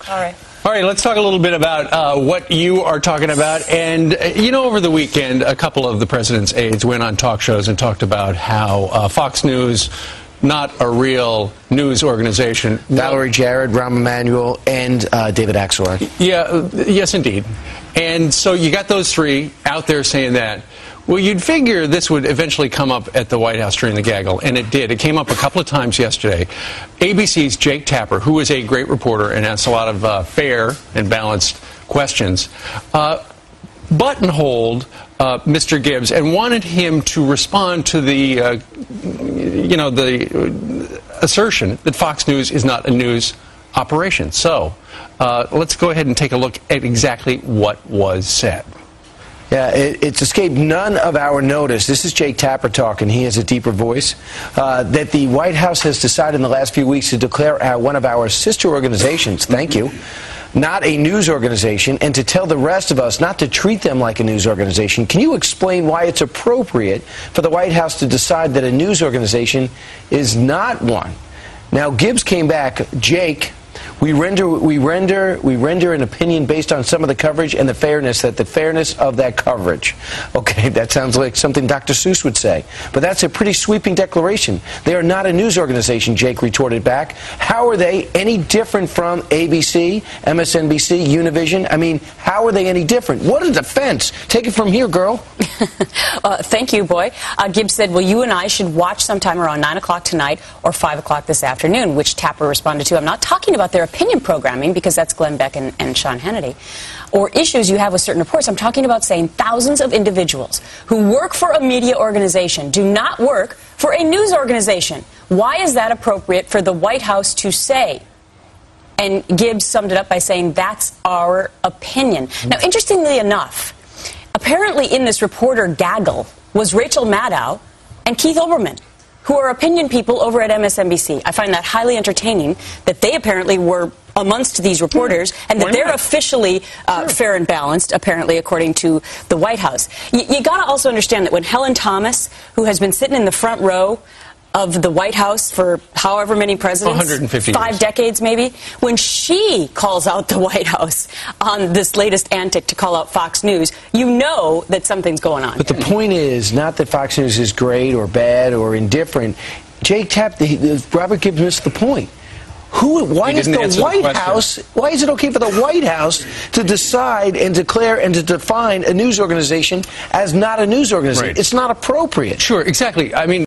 All right, let's talk a little bit about what you are talking about. And, over the weekend, a couple of the president's aides went on talk shows and talked about how Fox News, not a real news organization. Valerie Jarrett, Rahm Emanuel, and David Axelrod. Yeah, yes, indeed. And so you got those three out there saying that. Well, you'd figure this would eventually come up at the White House during the gaggle, and it did. It came up a couple of times yesterday. ABC's Jake Tapper, who is a great reporter and asks a lot of fair and balanced questions, buttonholed Mr. Gibbs and wanted him to respond to the, the assertion that Fox News is not a news operation. So let's go ahead and take a look at exactly what was said. Yeah, it's escaped none of our notice. This is Jake Tapper talking. He has a deeper voice. That the White House has decided in the last few weeks to declare one of our sister organizations, thank you, not a news organization, and to tell the rest of us not to treat them like a news organization. Can you explain why it's appropriate for the White House to decide that a news organization is not one? Now, Gibbs came back, Jake, we render an opinion based on some of the coverage and the fairness of that coverage. Okay, that sounds like something Dr. Seuss would say. But that's a pretty sweeping declaration. They are not a news organization, Jake retorted back. How are they any different from ABC, MSNBC, Univision? I mean, how are they any different? What a defense. Take it from here, girl. Thank you, Boy. Gibbs said, well, you and I should watch sometime around 9 o'clock tonight or 5 o'clock this afternoon, which Tapper responded to. I'm not talking about their opinion programming, because that's Glenn Beck and Sean Hannity, or issues you have with certain reports. I'm talking about saying thousands of individuals who work for a media organization do not work for a news organization. Why is that appropriate for the White House to say? And Gibbs summed it up by saying, that's our opinion. Now, interestingly enough, apparently in this reporter gaggle was Rachel Maddow and Keith Olbermann, who are opinion people over at MSNBC. I find that highly entertaining that they apparently were amongst these reporters and that they're officially fair and balanced, apparently, according to the White House. You got to also understand that when Helen Thomas, who has been sitting in the front row of the White House for however many presidents, 150 years. 5 decades maybe, when she calls out the White House on this latest antic to call out Fox News, you know that something's going on. But the point is not that Fox News is great or bad or indifferent. Jake Robert Gibbs missed the point. Why is the White House? Why is it okay for the White House to decide and declare and to define a news organization as not a news organization? Right. It's not appropriate. Sure, exactly. I mean.